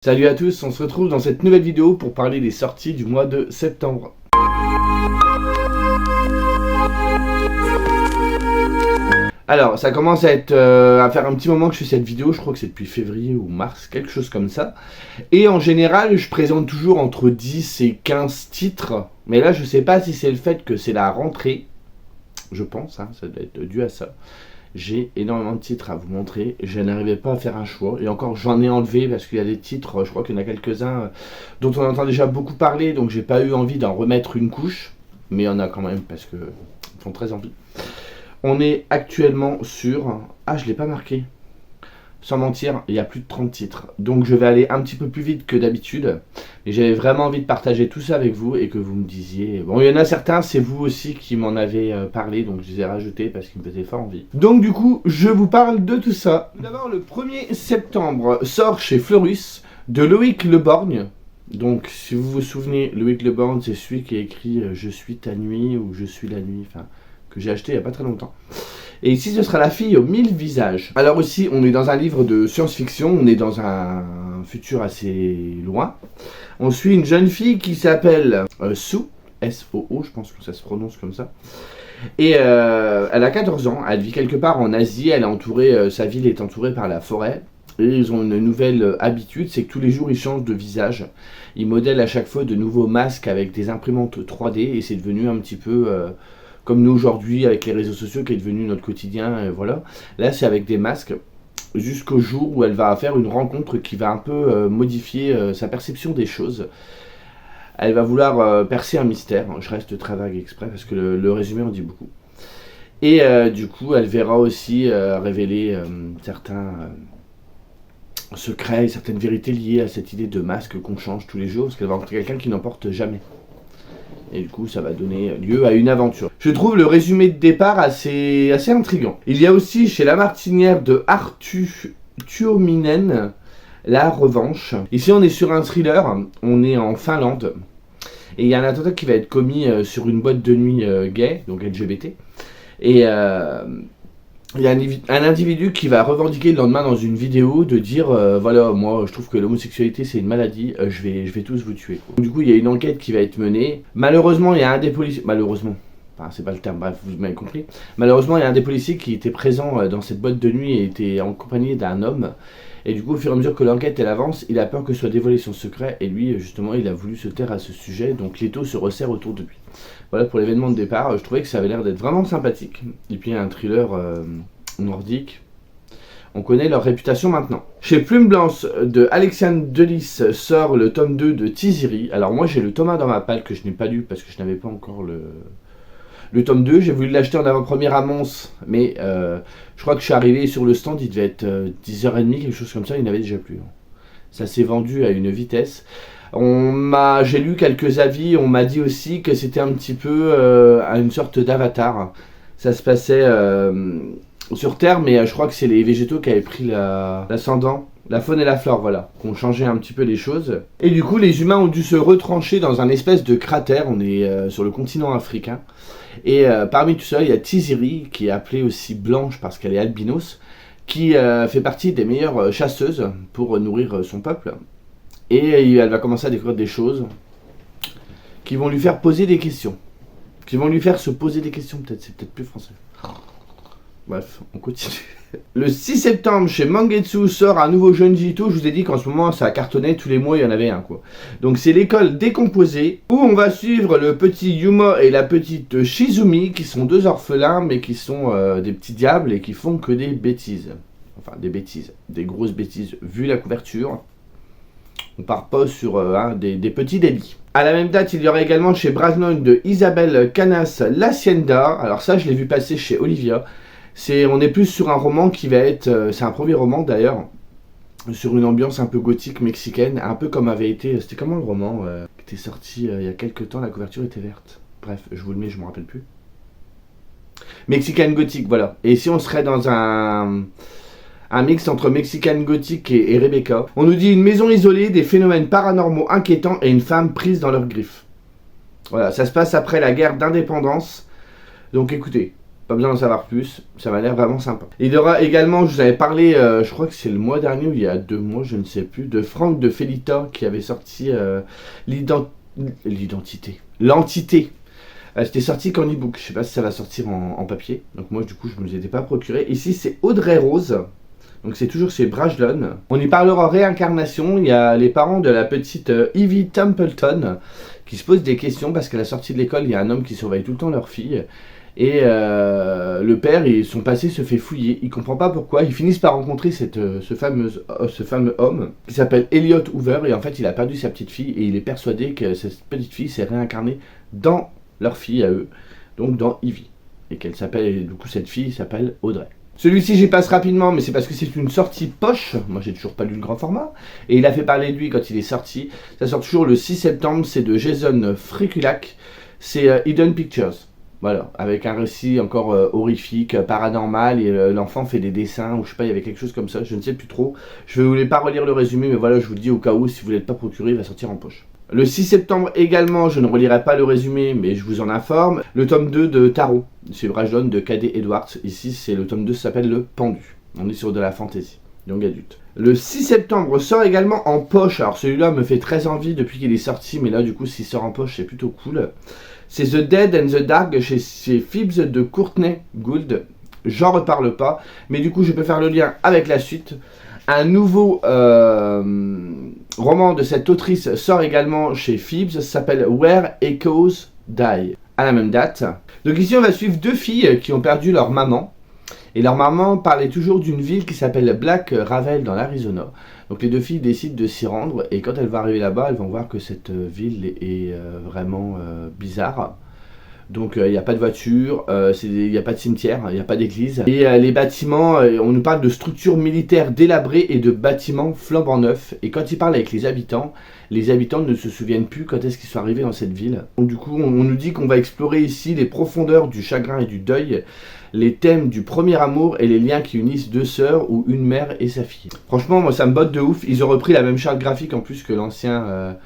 Salut à tous, on se retrouve dans cette nouvelle vidéo pour parler des sorties du mois de septembre. Alors, ça commence à être à faire un petit moment que je fais cette vidéo, je crois que c'est depuis février ou mars, quelque chose comme ça. Et en général, je présente toujours entre 10 et 15 titres. Mais là, je sais pas si c'est le fait que c'est la rentrée. Je pense, ça doit être dû à ça. J'ai énormément de titres à vous montrer, je n'arrivais pas à faire un choix, et encore j'en ai enlevé parce qu'il y a des titres, je crois qu'il y en a quelques-uns dont on entend déjà beaucoup parler, donc j'ai pas eu envie d'en remettre une couche, mais il y en a quand même parce que ils font très envie. On est actuellement sur... Ah, je l'ai pas marqué. Sans mentir, il y a plus de 30 titres. Donc je vais aller un petit peu plus vite que d'habitude. Et j'avais vraiment envie de partager tout ça avec vous et que vous me disiez... Bon, il y en a certains, c'est vous aussi qui m'en avez parlé, donc je les ai rajoutés parce qu'ils me faisaient fort envie. Donc du coup, je vous parle de tout ça. D'abord, le 1er septembre sort chez Fleurus de Loïc Le Borgne. Donc si vous vous souvenez, Loïc Le Borgne, c'est celui qui a écrit « Je suis ta nuit » ou « Je suis la nuit », enfin, que j'ai acheté il n'y a pas très longtemps. Et ici, ce sera La fille aux 1000 visages. Alors aussi, on est dans un livre de science-fiction, on est dans un futur assez loin. On suit une jeune fille qui s'appelle Soo, S-O-O, je pense que ça se prononce comme ça. Et elle a 14 ans, elle vit quelque part en Asie, elle est entourée, sa ville est entourée par la forêt. Et ils ont une nouvelle habitude, c'est que tous les jours ils changent de visage. Ils modèlent à chaque fois de nouveaux masques avec des imprimantes 3D et c'est devenu un petit peu... comme nous aujourd'hui avec les réseaux sociaux qui est devenu notre quotidien, voilà. Là c'est avec des masques jusqu'au jour où elle va faire une rencontre qui va un peu modifier sa perception des choses. Elle va vouloir percer un mystère, je reste très vague exprès parce que le résumé en dit beaucoup. Et du coup elle verra aussi révéler certains secrets, certaines vérités liées à cette idée de masque qu'on change tous les jours parce qu'elle va rencontrer quelqu'un qui n'en porte jamais. Et du coup, ça va donner lieu à une aventure. Je trouve le résumé de départ assez intriguant. Il y a aussi chez La Martinière de Arttu Tuominen, La Revanche. Ici, on est sur un thriller. On est en Finlande. Et il y a un attentat qui va être commis sur une boîte de nuit gay, donc LGBT. Et il y a un individu qui va revendiquer le lendemain dans une vidéo de dire voilà, moi je trouve que l'homosexualité c'est une maladie, je vais tous vous tuer. Du coup il y a une enquête qui va être menée. Malheureusement il y a un des policiers, malheureusement, enfin c'est pas le terme, bref vous m'avez compris. Malheureusement il y a un des policiers qui était présent dans cette boîte de nuit et était en compagnie d'un homme. Et du coup au fur et à mesure que l'enquête elle avance, il a peur que soit dévoilé son secret et lui justement il a voulu se taire à ce sujet, donc l'étau se resserre autour de lui. Voilà pour l'événement de départ, je trouvais que ça avait l'air d'être vraiment sympathique. Et puis un thriller nordique, on connaît leur réputation maintenant. Chez Plume Blanche de Alexiane Delis sort le tome 2 de Tiziri. Alors moi j'ai le tome 1 dans ma palle que je n'ai pas lu parce que je n'avais pas encore le tome 2. J'ai voulu l'acheter en avant-première à Mons, mais je crois que je suis arrivé sur le stand, il devait être 10h30, quelque chose comme ça, il n'avait déjà plus. Ça s'est vendu à une vitesse. J'ai lu quelques avis, on m'a dit aussi que c'était un petit peu une sorte d'avatar. Ça se passait sur Terre, mais je crois que c'est les végétaux qui avaient pris l'ascendant, la faune et la flore, voilà, qui ont changé un petit peu les choses. Et du coup, les humains ont dû se retrancher dans un espèce de cratère, on est sur le continent africain. Et parmi tout ça, il y a Tiziri, qui est appelée aussi Blanche parce qu'elle est albinos, qui fait partie des meilleures chasseuses pour nourrir son peuple. Et elle va commencer à découvrir des choses qui vont lui faire poser des questions. Qui vont lui faire se poser des questions, peut-être, c'est peut-être plus français. Bref, on continue. Le 6 septembre, chez Mangetsu sort un nouveau Junjito. Je vous ai dit qu'en ce moment, ça a cartonné, tous les mois, il y en avait un, quoi. Donc c'est l'école décomposée, où on va suivre le petit Yuma et la petite Shizumi, qui sont deux orphelins, mais qui sont des petits diables et qui font que des bêtises. Enfin, des bêtises, des grosses bêtises, vu la couverture. On part pas sur des petits débits. À la même date, il y aura également chez Brasnoy de Isabelle Canas L'Hacienda. Alors ça, je l'ai vu passer chez Olivia. On est plus sur un roman qui va être... c'est un premier roman d'ailleurs, sur une ambiance un peu gothique mexicaine, un peu comme avait été... C'était comment le roman qui était sorti il y a quelques temps, la couverture était verte. Bref, je vous le mets, je me rappelle plus. Mexican gothique, voilà. Et ici, on serait dans un mix entre Mexican Gothic et Rebecca. On nous dit une maison isolée, des phénomènes paranormaux inquiétants et une femme prise dans leurs griffes. Voilà, ça se passe après la guerre d'indépendance. Donc écoutez, pas besoin d'en savoir plus, ça m'a l'air vraiment sympa. Il y aura également, je vous avais parlé, je crois que c'est le mois dernier ou il y a 2 mois, je ne sais plus, de Franck de Felita qui avait sorti l'entité. C'était sorti qu'en e-book, je sais pas si ça va sortir en papier, donc moi du coup je ne me les étais pas procuré. Ici c'est Audrey Rose, donc c'est toujours chez Brajlon. On y parlera réincarnation, il y a les parents de la petite Evie Templeton qui se posent des questions parce qu'à la sortie de l'école il y a un homme qui surveille tout le temps leur fille. Et le père et son passé se fait fouiller, il comprend pas pourquoi, ils finissent par rencontrer ce fameux homme qui s'appelle Elliot Hoover et en fait il a perdu sa petite fille et il est persuadé que cette petite fille s'est réincarnée dans leur fille à eux, donc dans Evie, et qu'elle s'appelle, et du coup cette fille s'appelle Audrey. Celui-ci j'y passe rapidement, mais c'est parce que c'est une sortie poche, moi j'ai toujours pas lu le grand format, et il a fait parler de lui quand il est sorti, ça sort toujours le 6 septembre, c'est de Jason Friculak, c'est Hidden Pictures. Voilà, avec un récit encore horrifique, paranormal, et l'enfant fait des dessins, ou je sais pas, il y avait quelque chose comme ça, je ne sais plus trop. Je ne vais pas relire le résumé, mais voilà, je vous le dis au cas où, si vous ne l'êtes pas procuré, il va sortir en poche. Le 6 septembre également, je ne relirai pas le résumé, mais je vous en informe, le tome 2 de Tarot, chez Brajlon de Cadet Edwards. Ici, c'est le tome 2, ça s'appelle Le Pendu. On est sur de la fantasy, young adulte. Le 6 septembre sort également en poche, alors celui-là me fait très envie depuis qu'il est sorti, mais là du coup, s'il sort en poche, c'est plutôt cool. C'est The Dead and the Dark chez Phibbs de Courtney Gould. J'en reparle pas, mais du coup je peux faire le lien avec la suite. Un nouveau roman de cette autrice sort également chez Phibbs, ça s'appelle Where Echoes Die, à la même date. Donc ici on va suivre 2 filles qui ont perdu leur maman. Et leur maman parlait toujours d'une ville qui s'appelle Black Ravel dans l'Arizona. Donc les 2 filles décident de s'y rendre et quand elles vont arriver là-bas, elles vont voir que cette ville est vraiment bizarre. Donc il n'y a pas de voiture, il n'y a pas de cimetière, il n'y a pas d'église. Et les bâtiments, on nous parle de structures militaires délabrées et de bâtiments flambant neufs. Et quand ils parlent avec les habitants ne se souviennent plus quand est-ce qu'ils sont arrivés dans cette ville. Donc du coup, on nous dit qu'on va explorer ici les profondeurs du chagrin et du deuil, les thèmes du premier amour et les liens qui unissent 2 sœurs ou une mère et sa fille. Franchement, moi ça me botte de ouf. Ils ont repris la même charte graphique en plus que l'ancien...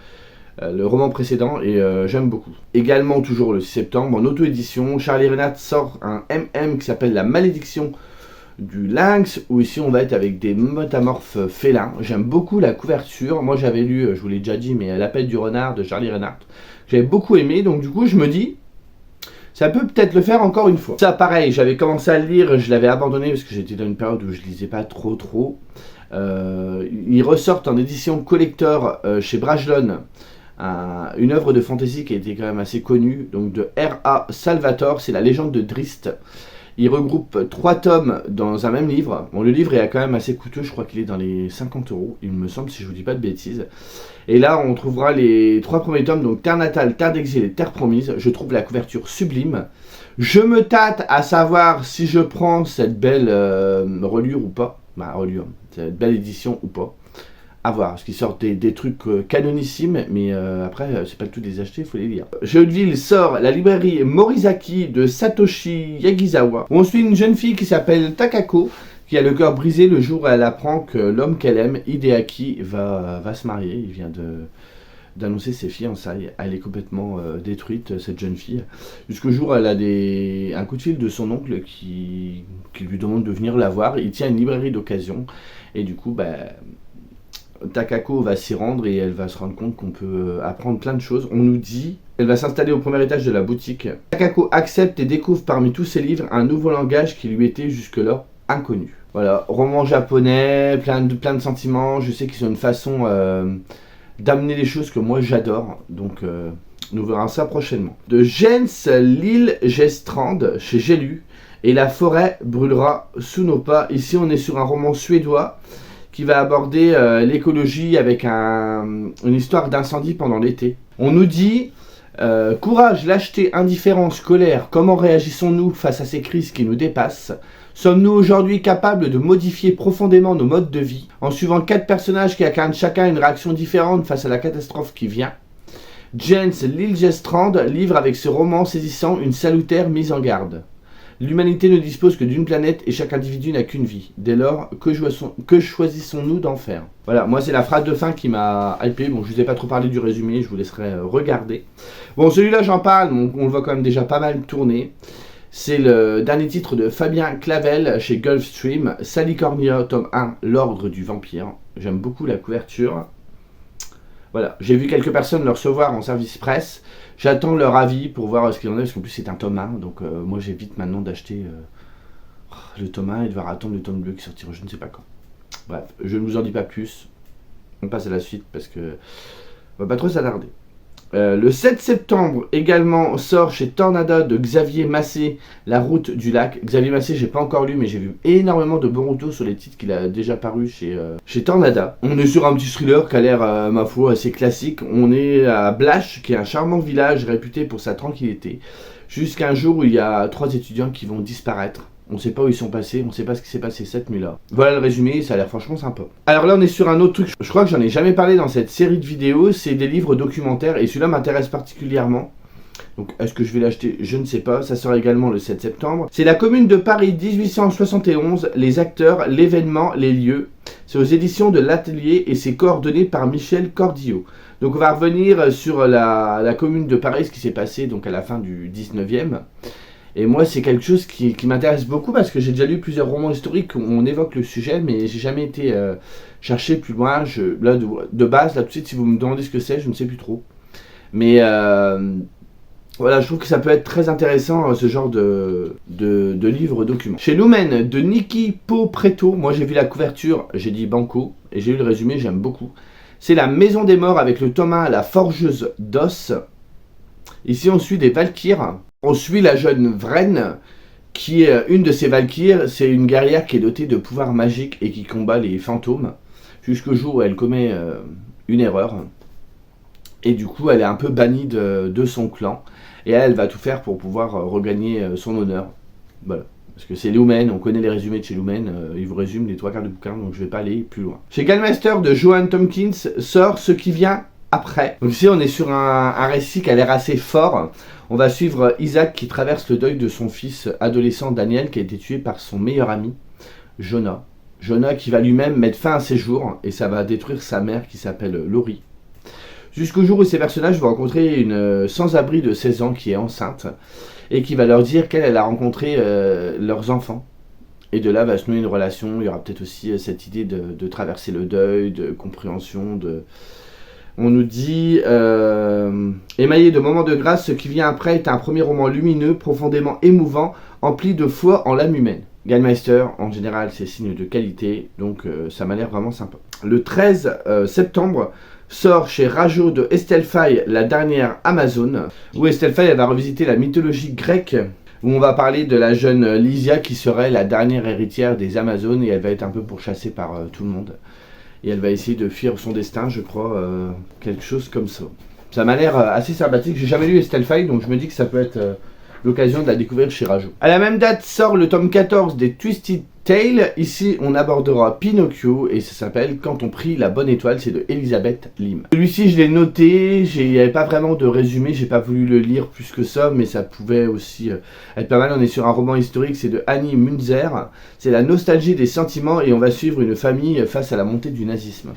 le roman précédent et j'aime beaucoup. Également toujours le 6 septembre en auto-édition, Charlie Renard sort un MM qui s'appelle La Malédiction du Lynx, où ici on va être avec des métamorphes félins. J'aime beaucoup la couverture, moi j'avais lu, je vous l'ai déjà dit, mais L'appel du renard de Charlie Renard, j'avais beaucoup aimé, donc du coup je me dis ça peut peut-être le faire encore une fois. Ça pareil, j'avais commencé à le lire, je l'avais abandonné parce que j'étais dans une période où je lisais pas trop. Ils ressortent en édition collector chez Brajlon une œuvre de fantasy qui a été quand même assez connue, donc de R.A. Salvatore, c'est La légende de Drist. Il regroupe 3 tomes dans un même livre. Bon, le livre est quand même assez coûteux, je crois qu'il est dans les 50 €, il me semble, si je vous dis pas de bêtises. Et là, on trouvera les 3 premiers tomes, donc Terre natale, Terre d'exil et Terre promise. Je trouve la couverture sublime. Je me tâte à savoir si je prends cette belle reliure ou pas. Reliure, cette belle édition ou pas. À voir, parce qu'ils sortent des trucs canonissimes, mais après, c'est pas le tout des acheter, il faut les lire. Jeudeville sort la librairie Morizaki de Satoshi Yagisawa, où on suit une jeune fille qui s'appelle Takako, qui a le cœur brisé le jour où elle apprend que l'homme qu'elle aime, Hideaki, va se marier. Il vient d'annoncer ses fiançailles. Elle est complètement détruite, cette jeune fille. Jusqu'au jour où elle a un coup de fil de son oncle qui lui demande de venir la voir. Il tient une librairie d'occasion, et du coup, Takako va s'y rendre et elle va se rendre compte qu'on peut apprendre plein de choses. On nous dit, elle va s'installer au premier étage de la boutique. Takako accepte et découvre parmi tous ses livres un nouveau langage qui lui était jusque-là inconnu. Voilà, roman japonais, plein de sentiments. Je sais qu'ils ont une façon d'amener les choses que moi j'adore. Donc nous verrons ça prochainement. De Jens Liljestrand chez J'ai lu. Et la forêt brûlera sous nos pas. Ici on est sur un roman suédois qui va aborder l'écologie avec une histoire d'incendie pendant l'été. On nous dit courage, lâcheté, indifférence, colère, comment réagissons-nous face à ces crises qui nous dépassent? Sommes-nous aujourd'hui capables de modifier profondément nos modes de vie en suivant 4 personnages qui incarnent chacun une réaction différente face à la catastrophe qui vient? Jens Liljestrand livre avec ce roman saisissant une salutaire mise en garde. L'humanité ne dispose que d'une planète et chaque individu n'a qu'une vie. Dès lors, que choisissons-nous d'en faire? Voilà, moi c'est la phrase de fin qui m'a hypé. Bon, je vous ai pas trop parlé du résumé, je vous laisserai regarder. Bon, celui-là j'en parle, on le voit quand même déjà pas mal tourner. C'est le dernier titre de Fabien Clavel chez Gulfstream, Salicornia, tome 1, l'ordre du vampire. J'aime beaucoup la couverture. Voilà, j'ai vu quelques personnes le recevoir en service presse. J'attends leur avis pour voir ce qu'il en est, parce qu'en plus c'est un tome 1. Donc moi j'évite maintenant d'acheter le tome 1 et devoir attendre le tome 2 qui sortira je ne sais pas quand. Bref, je ne vous en dis pas plus. On passe à la suite parce que on va pas trop s'attarder. Le 7 septembre également sort chez Tornada de Xavier Massé, La route du lac. Xavier Massé, j'ai pas encore lu, mais j'ai vu énormément de bons retours sur les titres qu'il a déjà paru chez Tornada. On est sur un petit thriller qui a l'air, ma foi, assez classique. On est à Blache, qui est un charmant village réputé pour sa tranquillité, jusqu'à un jour où il y a 3 étudiants qui vont disparaître. On sait pas où ils sont passés, on sait pas ce qui s'est passé cette nuit-là. Voilà le résumé, ça a l'air franchement sympa. Alors là on est sur un autre truc, je crois que j'en ai jamais parlé dans cette série de vidéos, c'est des livres documentaires et celui-là m'intéresse particulièrement. Donc est-ce que je vais l'acheter? Je ne sais pas, ça sort également le 7 septembre. C'est La Commune de Paris 1871, les acteurs, l'événement, les lieux. C'est aux éditions de l'Atelier et c'est coordonné par Michel Cordillo. Donc on va revenir sur la Commune de Paris, ce qui s'est passé donc à la fin du 19e. Et moi, c'est quelque chose qui m'intéresse beaucoup parce que j'ai déjà lu plusieurs romans historiques où on évoque le sujet, mais j'ai jamais été chercher plus loin. Là, de base, là tout de suite, si vous me demandez ce que c'est, je ne sais plus trop. Mais voilà, je trouve que ça peut être très intéressant, ce genre de livre document. Chez Lumen, de Niki Po-Preto, moi j'ai vu la couverture, j'ai dit banco, et j'ai lu le résumé, j'aime beaucoup. C'est La Maison des Morts avec le tome 1, La Forgeuse d'Os. Ici, on suit des Valkyres. On suit la jeune Vren, qui est une de ces Valkyres. C'est une guerrière qui est dotée de pouvoirs magiques et qui combat les fantômes, jusqu'au jour où elle commet une erreur. Et du coup, elle est un peu bannie de son clan. Et elle va tout faire pour pouvoir regagner son honneur. Voilà. Parce que c'est Lumen, on connaît les résumés de chez Lumen, ils vous résument les 3/4 du bouquin, donc je ne vais pas aller plus loin. Chez Gallmeister de Johan Tompkins sort Ce qui vient après. Donc ici on est sur un récit qui a l'air assez fort. On va suivre Isaac qui traverse le deuil de son fils adolescent Daniel qui a été tué par son meilleur ami, Jonah. Jonah qui va lui-même mettre fin à ses jours et ça va détruire sa mère qui s'appelle Laurie. Jusqu'au jour où ces personnages vont rencontrer une sans-abri de 16 ans qui est enceinte et qui va leur dire qu'elle a rencontré leurs enfants. Et de là va se nouer une relation. Il y aura peut-être aussi cette idée de traverser le deuil, de compréhension, On nous dit émaillé de moments de grâce, ce qui vient après est un premier roman lumineux, profondément émouvant, empli de foi en l'âme humaine. Gallmeister, en général, c'est signe de qualité, donc ça m'a l'air vraiment sympa. Le 13 septembre sort chez Rajo de Estelle Faye, la dernière Amazone, où Estelle Faye elle va revisiter la mythologie grecque, où on va parler de la jeune Lysia qui serait la dernière héritière des Amazones et elle va être un peu pourchassée par tout le monde. Et elle va essayer de fuir son destin, je crois, quelque chose comme ça. Ça m'a l'air assez sympathique. J'ai jamais lu Estelle Faye, donc je me dis que ça peut être l'occasion de la découvrir chez Rajo. À la même date sort le tome 14 des Twisted Tales. Ici, on abordera Pinocchio et ça s'appelle Quand on prie la bonne étoile. C'est de Elisabeth Lim. Celui-ci, je l'ai noté. Il n'y avait pas vraiment de résumé. J'ai pas voulu le lire plus que ça, mais ça pouvait aussi être pas mal. On est sur un roman historique. C'est de Annie Munzer. C'est la nostalgie des sentiments et on va suivre une famille face à la montée du nazisme.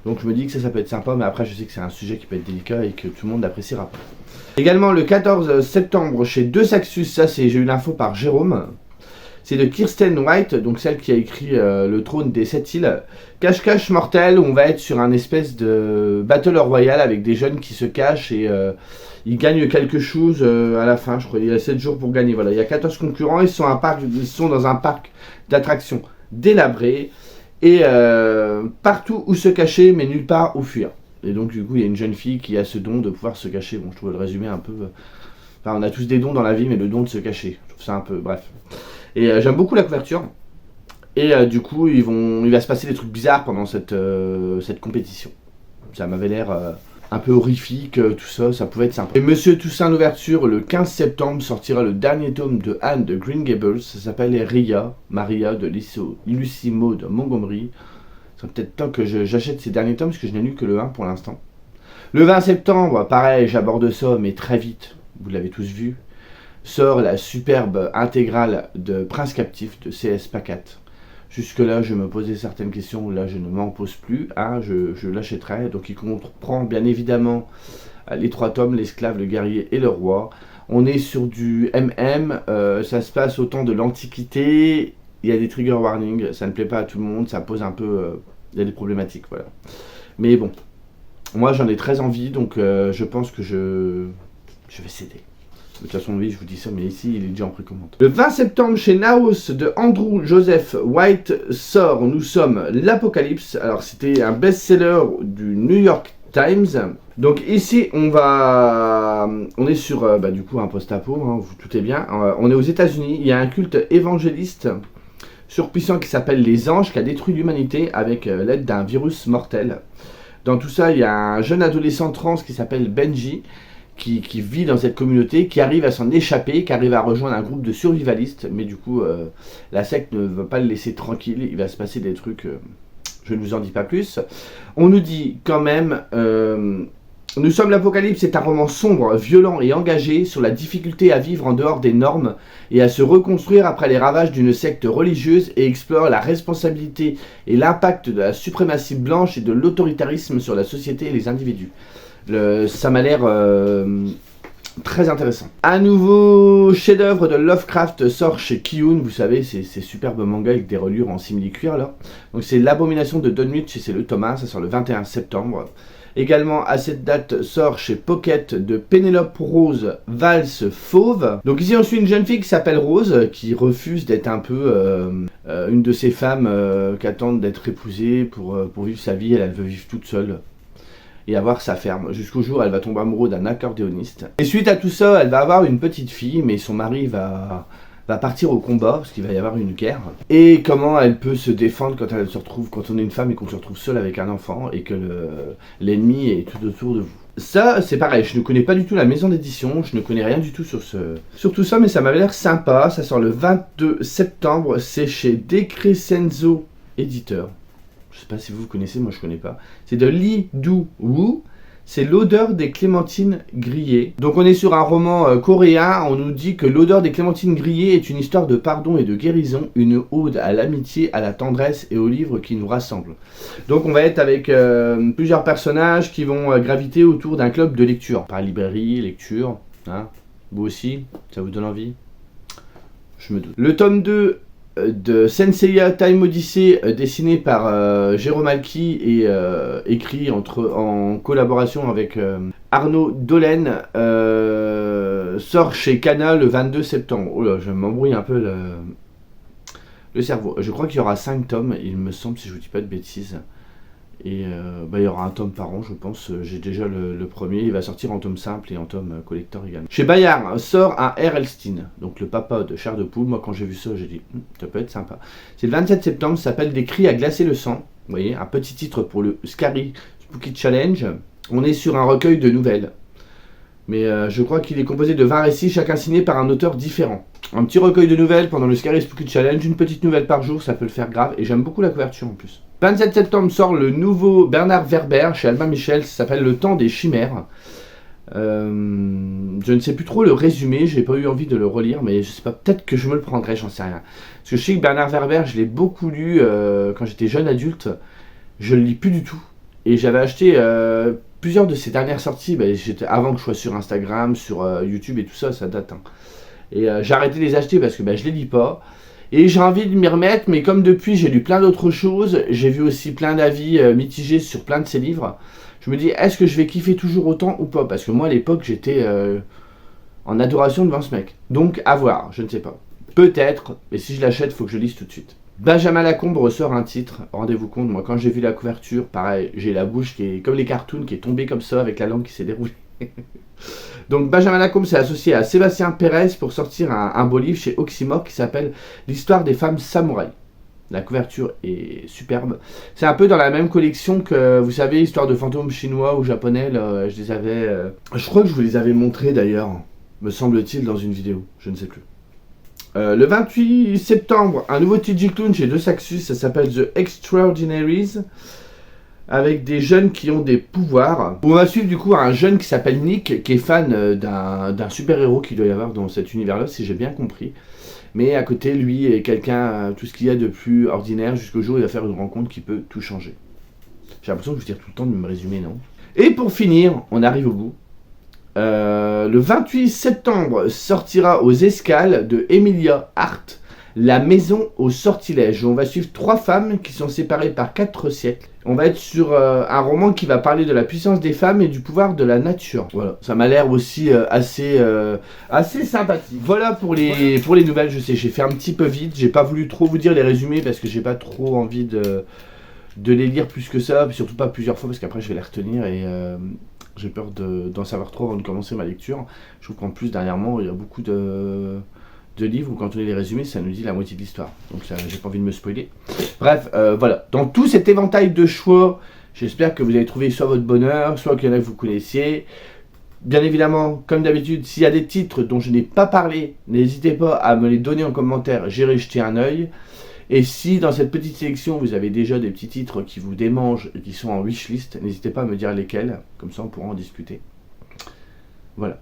Donc je me dis que ça peut être sympa, mais après je sais que c'est un sujet qui peut être délicat et que tout le monde n'appréciera pas. Également le 14 septembre chez Deux Saxus, ça c'est j'ai eu l'info par Jérôme. C'est de Kirsten White, donc celle qui a écrit Le Trône des Sept Îles. Cache-cache mortel, où on va être sur un espèce de Battle Royale avec des jeunes qui se cachent et ils gagnent quelque chose à la fin, je crois. Il y a 7 jours pour gagner. Voilà, il y a 14 concurrents, ils sont dans un parc d'attractions délabré. Et partout où se cacher, mais nulle part où fuir. Et donc du coup, il y a une jeune fille qui a ce don de pouvoir se cacher. Bon, je trouve le résumé un peu... Enfin, on a tous des dons dans la vie, mais le don de se cacher. Je trouve ça un peu... Bref. Et j'aime beaucoup la couverture. Et du coup, il va se passer des trucs bizarres pendant cette compétition. Ça m'avait l'air... un peu horrifique, tout ça, ça pouvait être sympa. Et Monsieur Toussaint l'ouverture, le 15 septembre, sortira le dernier tome de Anne de Green Gables. Ça s'appelle Ria, Maria de Lucy Maud Montgomery. C'est peut-être temps que j'achète ces derniers tomes, parce que je n'ai lu que le 1 pour l'instant. Le 20 septembre, pareil, j'aborde ça, mais très vite, vous l'avez tous vu, sort la superbe intégrale de Prince Captif de C.S. Pacat. Jusque-là, je me posais certaines questions, là je ne m'en pose plus, hein, je l'achèterai. Donc il comprend bien évidemment les 3 tomes, l'esclave, le guerrier et le roi. On est sur du MM, ça se passe au temps de l'Antiquité. Il y a des trigger warnings, ça ne plaît pas à tout le monde, ça pose un peu... il y a des problématiques, voilà. Mais bon, moi j'en ai très envie, donc je pense que je vais céder. De toute façon, oui, je vous dis ça, mais ici, il est déjà en précommande. Le 20 septembre, chez Naos de Andrew Joseph White sort Nous sommes l'Apocalypse. Alors, c'était un best-seller du New York Times. Donc ici, on est sur, du coup, un post-apo, hein, vous doutez bien. On est aux États-Unis. Il y a un culte évangéliste surpuissant qui s'appelle les Anges, qui a détruit l'humanité avec l'aide d'un virus mortel. Dans tout ça, il y a un jeune adolescent trans qui s'appelle Benji, qui vit dans cette communauté, qui arrive à s'en échapper, qui arrive à rejoindre un groupe de survivalistes, mais du coup, la secte ne va pas le laisser tranquille, il va se passer des trucs, je ne vous en dis pas plus. On nous dit quand même, Nous sommes l'Apocalypse est un roman sombre, violent et engagé sur la difficulté à vivre en dehors des normes et à se reconstruire après les ravages d'une secte religieuse et explore la responsabilité et l'impact de la suprématie blanche et de l'autoritarisme sur la société et les individus. Ça m'a l'air très intéressant. Un nouveau chef-d'œuvre de Lovecraft sort chez Kiyun, vous savez, ces superbes mangas avec des reliures en simili-cuir là. Donc c'est L'Abomination de Dunwich et c'est le tome 1, ça sort le 21 septembre. Également à cette date sort chez Pocket de Pénélope Rose Valse Fauve. Donc ici on suit une jeune fille qui s'appelle Rose, qui refuse d'être un peu une de ces femmes qui attendent d'être épousées pour vivre sa vie. Elle veut vivre toute seule et avoir sa ferme, jusqu'au jour où elle va tomber amoureuse d'un accordéoniste. Et suite à tout ça, elle va avoir une petite fille, mais son mari va partir au combat, parce qu'il va y avoir une guerre. Et comment elle peut se défendre quand on est une femme et qu'on se retrouve seule avec un enfant, et que l'ennemi est tout autour de vous. Ça, c'est pareil, je ne connais pas du tout la maison d'édition, je ne connais rien du tout sur tout ça, mais ça m'avait l'air sympa. Ça sort le 22 septembre, c'est chez Decrescenzo Éditeur. Je sais pas si vous connaissez, moi je connais pas. C'est de Lee Do-woo. C'est L'odeur des clémentines grillées. Donc on est sur un roman coréen. On nous dit que L'odeur des clémentines grillées est une histoire de pardon et de guérison, une ode à l'amitié, à la tendresse et au livre qui nous rassemble. Donc on va être avec plusieurs personnages qui vont graviter autour d'un club de lecture. Par librairie, lecture, hein. Vous aussi, ça vous donne envie? Je me doute. Le tome 2 de Senseiya Time Odyssey, dessiné par Jérôme Alki et écrit en collaboration avec Arnaud Dollen, sort chez Kana le 22 septembre. Oh là, je m'embrouille un peu le cerveau. Je crois qu'il y aura 5 tomes, il me semble, si je vous dis pas de bêtises. Et il y aura un tome par an, je pense. J'ai déjà le premier, il va sortir en tome simple et en tome collector également. Chez Bayard sort un R. Elstein, donc le papa de Chair de Poule. Moi, quand j'ai vu ça, j'ai dit ça peut être sympa. C'est le 27 septembre, ça s'appelle Des cris à glacer le sang. Vous voyez, un petit titre pour le Scary Spooky Challenge. On est sur un recueil de nouvelles. Mais je crois qu'il est composé de 20 récits, chacun signé par un auteur différent. Un petit recueil de nouvelles pendant le Scary Spooky Challenge, une petite nouvelle par jour, ça peut le faire grave. Et j'aime beaucoup la couverture en plus. 27 septembre sort le nouveau Bernard Werber chez Albin Michel, ça s'appelle Le temps des chimères. Je ne sais plus trop le résumé, j'ai pas eu envie de le relire, mais je sais pas, peut-être que je me le prendrai, j'en sais rien. Parce que je sais que Bernard Werber, je l'ai beaucoup lu quand j'étais jeune adulte, je le lis plus du tout. Et j'avais acheté plusieurs de ses dernières sorties, avant que je sois sur Instagram, sur YouTube et tout ça, ça date. Hein. Et j'ai arrêté de les acheter parce que je les lis pas. Et j'ai envie de m'y remettre, mais comme depuis j'ai lu plein d'autres choses, j'ai vu aussi plein d'avis mitigés sur plein de ces livres, je me dis, est-ce que je vais kiffer toujours autant ou pas? Parce que moi à l'époque j'étais en adoration devant ce mec. Donc à voir, je ne sais pas. Peut-être, mais si je l'achète, il faut que je lise tout de suite. Benjamin Lacombe ressort un titre, rendez-vous compte, moi quand j'ai vu la couverture, pareil, j'ai la bouche qui est comme les cartoons, qui est tombée comme ça avec la langue qui s'est déroulée. Donc Benjamin Lacombe s'est associé à Sébastien Pérez pour sortir un beau livre chez Oxymore qui s'appelle L'histoire des femmes samouraïs. La couverture est superbe. C'est un peu dans la même collection que, vous savez, Histoire de fantômes chinois ou japonais. Là, je les avais... je crois que je vous les avais montrés d'ailleurs, me semble-t-il, dans une vidéo. Je ne sais plus. Le 28 septembre, un nouveau TG Clown chez De Saxus, ça s'appelle The Extraordinaries, avec des jeunes qui ont des pouvoirs. On va suivre du coup un jeune qui s'appelle Nick, qui est fan d'un super-héros qu'il doit y avoir dans cet univers-là, si j'ai bien compris. Mais à côté, lui est quelqu'un, tout ce qu'il y a de plus ordinaire, jusqu'au jour où il va faire une rencontre qui peut tout changer. J'ai l'impression que je vous dire tout le temps de me résumer, non? Et pour finir, on arrive au bout. Le 28 septembre sortira aux escales de Emilia Hart, La maison au sortilège. On va suivre 3 femmes qui sont séparées par 4 siècles. On va être sur un roman qui va parler de la puissance des femmes et du pouvoir de la nature. Voilà, ça m'a l'air aussi assez sympathique. Voilà pour les nouvelles. Je sais, j'ai fait un petit peu vite. J'ai pas voulu trop vous dire les résumés parce que j'ai pas trop envie de les lire plus que ça, surtout pas plusieurs fois parce qu'après je vais les retenir et j'ai peur d'en savoir trop avant de commencer ma lecture. Je trouve qu'en plus dernièrement il y a beaucoup de livres où quand on lit les résumés ça nous dit la moitié de l'histoire, donc ça, j'ai pas envie de me spoiler. Bref, voilà, dans tout cet éventail de choix, j'espère que vous avez trouvé soit votre bonheur, soit qu'il y en a que vous connaissiez. Bien évidemment, comme d'habitude, s'il y a des titres dont je n'ai pas parlé, n'hésitez pas à me les donner en commentaire, j'irai jeter un œil. Et si dans cette petite sélection vous avez déjà des petits titres qui vous démangent et qui sont en wishlist, n'hésitez pas à me dire lesquels, comme ça on pourra en discuter. Voilà.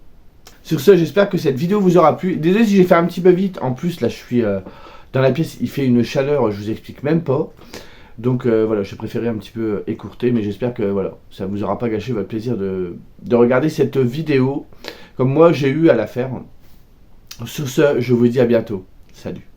Sur ce, j'espère que cette vidéo vous aura plu. Désolé si j'ai fait un petit peu vite, en plus là je suis dans la pièce, il fait une chaleur, je vous explique même pas. Donc voilà, j'ai préféré un petit peu écourter, mais j'espère que voilà, ça vous aura pas gâché votre plaisir de regarder cette vidéo, comme moi j'ai eu à la faire. Sur ce, je vous dis à bientôt. Salut.